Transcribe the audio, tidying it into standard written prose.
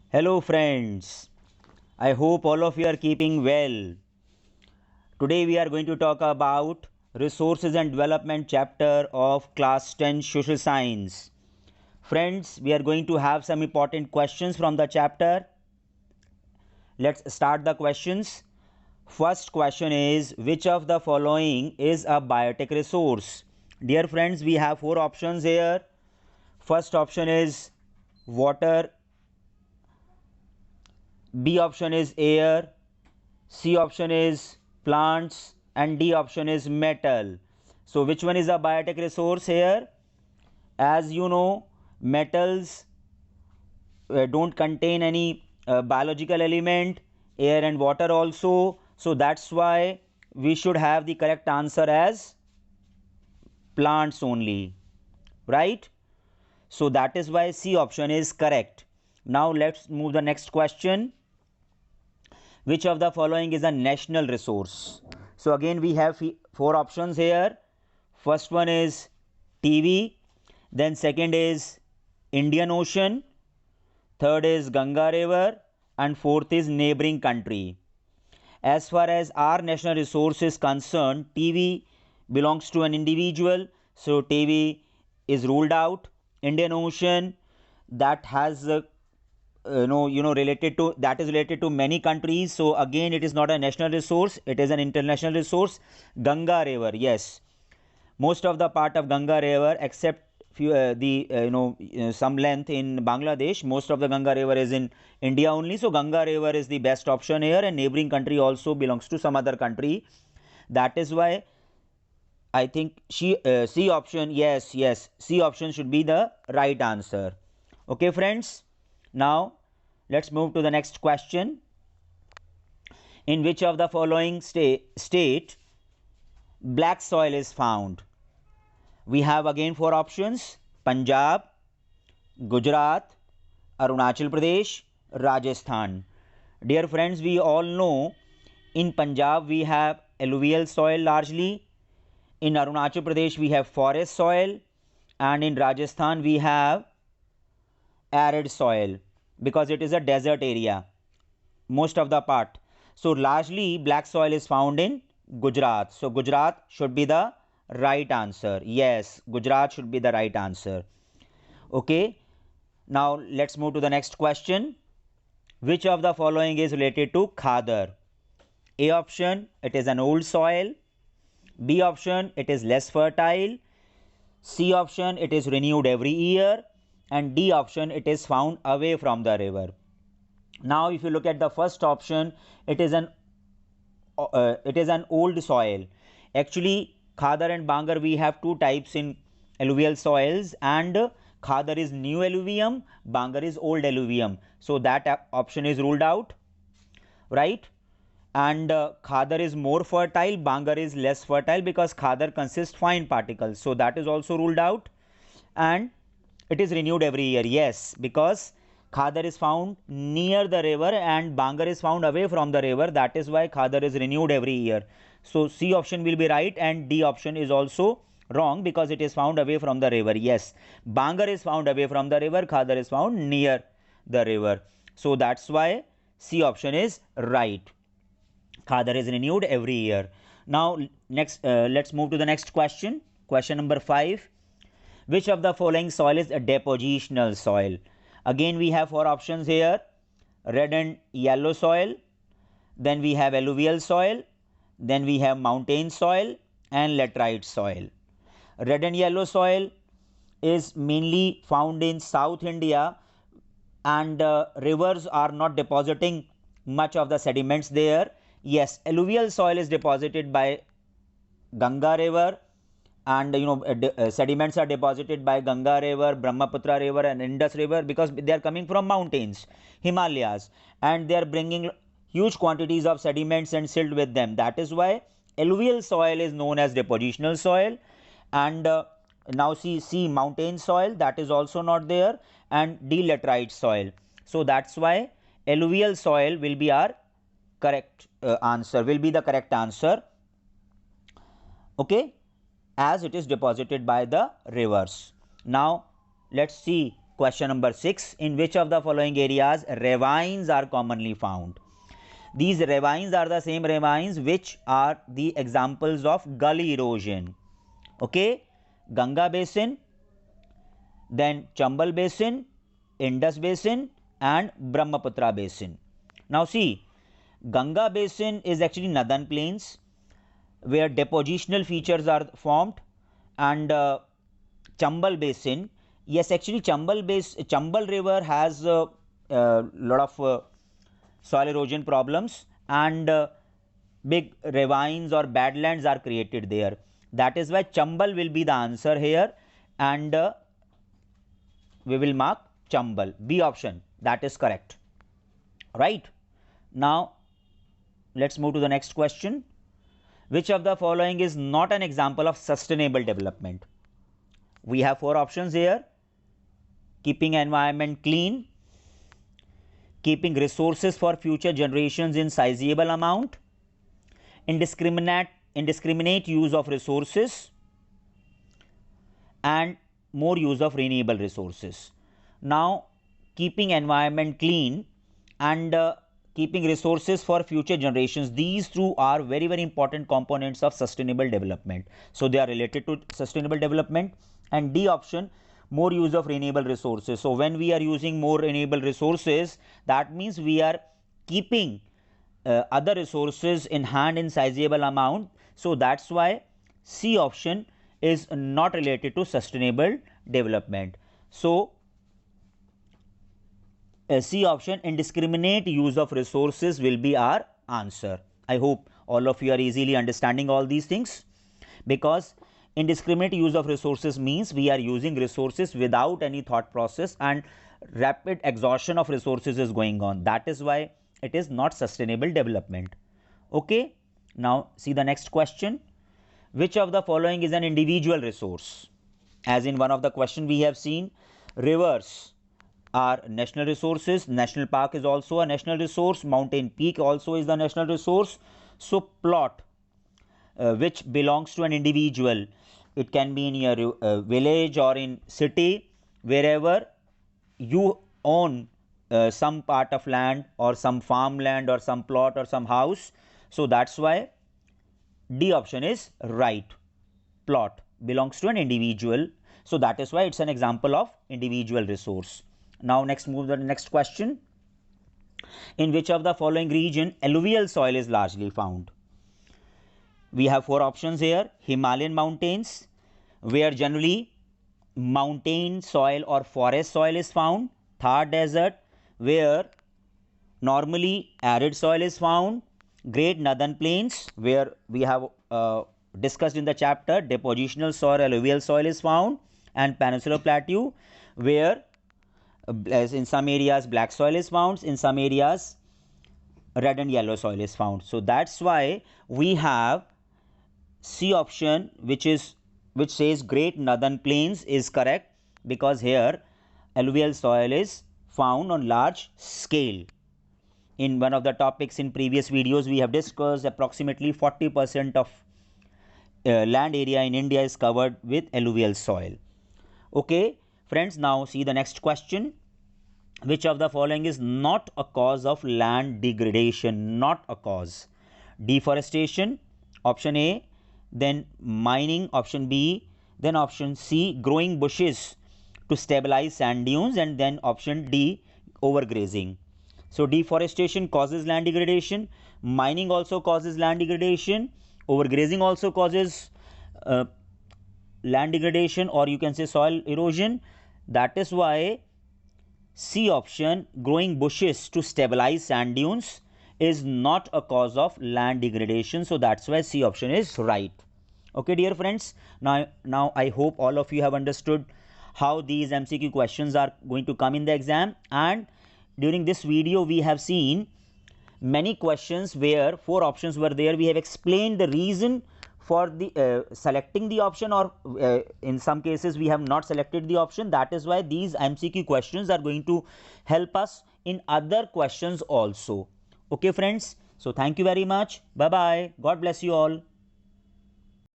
Hello friends, I hope all of you are keeping well. Today we are going to talk about resources and development chapter of class 10 social science. Friends, we are going to have some important questions from the chapter. Let's start the questions. First question is, which of the following is a biotic resource? Dear friends, we have four options here. First option is water, B option is air, C option is plants, and D option is metal. So which one is a biotic resource here? As you know, metals don't contain any biological element, air and water also. So that's why we should have the correct answer as plants only, right? So that is why C option is correct. Now let's move the next question. Which of the following is a national resource? So again we have four options here. First one is TV, then second is Indian Ocean, third is Ganga River, and fourth is neighboring country. As far as our national resource is concerned, TV belongs to an individual, so TV is ruled out. Indian Ocean, that has related to, that is related to many countries, so again it is not a national resource, it is an international resource. Ganga River, yes, most of the part of Ganga River except few some length in Bangladesh, most of the Ganga River is in India only, so Ganga River is the best option here, and neighboring country also belongs to some other country. That is why I think C option, yes, C option should be the right answer. Okay friends, now let's move to the next question. In which of the following state black soil is found? We have again four options: Punjab, Gujarat, Arunachal Pradesh, Rajasthan. Dear friends, we all know in Punjab we have alluvial soil largely, in Arunachal Pradesh we have forest soil, and in Rajasthan we have arid soil because it is a desert area most of the part. So largely black soil is found in Gujarat. So Gujarat should be the right answer. Yes, Gujarat should be the right answer. Okay, now let's move to the next question. Which of the following is related to Khadar? A option, it is an old soil. B option, it is less fertile. C option, it is renewed every year. And D option, it is found away from the river. Now if you look at the first option, it is an old soil. Actually Khadar and Bangar, we have two types in alluvial soils, and Khadar is new alluvium, Bangar is old alluvium, so that option is ruled out, right? And Khadar is more fertile, Bangar is less fertile because Khadar consists fine particles, so that is also ruled out. And it is renewed every year, yes, because Khadar is found near the river and Bangar is found away from the river. That is why Khadar is renewed every year. So C option will be right, and D option is also wrong because it is found away from the river. Yes, Bangar is found away from the river, Khadar is found near the river. So that's why C option is right. Khadar is renewed every year. Now next, let's move to the next question. Question number 5. Which of the following soil is a depositional soil? Again we have four options here: red and yellow soil, then we have alluvial soil, then we have mountain soil, and laterite soil. Red and yellow soil is mainly found in South India, and rivers are not depositing much of the sediments there. Yes, alluvial soil is deposited by Ganga River, and sediments are deposited by Ganga River, Brahmaputra River, and Indus River because they are coming from mountains, Himalayas, and they are bringing huge quantities of sediments and silt with them. That is why alluvial soil is known as depositional soil. And now see mountain soil, that is also not there, and laterite soil. So that's why alluvial soil will be our correct answer, will be the correct answer. Okay, as it is deposited by the rivers. Now let's see Question number 6. In which of the following areas ravines are commonly found? These ravines are the same ravines which are the examples of gully erosion. Okay, Ganga Basin, then Chambal Basin, Indus Basin and Brahmaputra Basin. Now see, Ganga Basin is actually northern plains where depositional features are formed, and Chambal Basin, yes, actually Chambal River has a lot of soil erosion problems, and big ravines or badlands are created there. That is why Chambal will be the answer here, and we will mark Chambal. B option, that is correct. Right. Now, let's move to the next question. Which of the following is not an example of sustainable development? We have 4 options here: keeping environment clean, keeping resources for future generations in sizable amount, indiscriminate use of resources, and more use of renewable resources. Now, keeping environment clean and keeping resources for future generations, these two are very, very important components of sustainable development. So, they are related to sustainable development. And D option, more use of renewable resources. So, when we are using more renewable resources, that means we are keeping other resources in hand in sizable amount. So, that is why C option is not related to sustainable development. So, C option, indiscriminate use of resources, will be our answer. I hope all of you are easily understanding all these things, because indiscriminate use of resources means we are using resources without any thought process and rapid exhaustion of resources is going on. That is why it is not sustainable development. Okay. Now, see the next question. Which of the following is an individual resource? As in one of the question we have seen, rivers are national resources, national park is also a national resource, mountain peak also is the national resource. So, plot which belongs to an individual, it can be in your village or in city, wherever you own some part of land or some farmland or some plot or some house. So, that is why D option is right. Plot belongs to an individual. So, that is why it is an example of individual resource. Now, next move to the next question. In which of the following region alluvial soil is largely found? We have 4 options here. Himalayan mountains, where generally mountain soil or forest soil is found. Thar desert, where normally arid soil is found. Great northern plains, where we have discussed in the chapter depositional soil, alluvial soil is found. And peninsular plateau, where as in some areas black soil is found, in some areas red and yellow soil is found. So, that is why we have C option, which says great northern plains is correct, because here alluvial soil is found on large scale. In one of the topics in previous videos, we have discussed approximately 40% of land area in India is covered with alluvial soil. Okay, friends, now see the next question. Which of the following is not a cause of land degradation? Not a cause. Deforestation, option A, then mining, option B, then option C, growing bushes to stabilize sand dunes, and then option D, overgrazing. So, deforestation causes land degradation, mining also causes land degradation, overgrazing also causes land degradation, or you can say soil erosion. That is why C option, growing bushes to stabilize sand dunes, is not a cause of land degradation. So, that is why C option is right. Okay, dear friends. Now I hope all of you have understood how these MCQ questions are going to come in the exam, and during this video we have seen many questions where 4 options were there. We have explained the reason for the selecting the option, or in some cases we have not selected the option. That is why these MCQ questions are going to help us in other questions also. Okay, friends. So, thank you very much. Bye bye. God bless you all.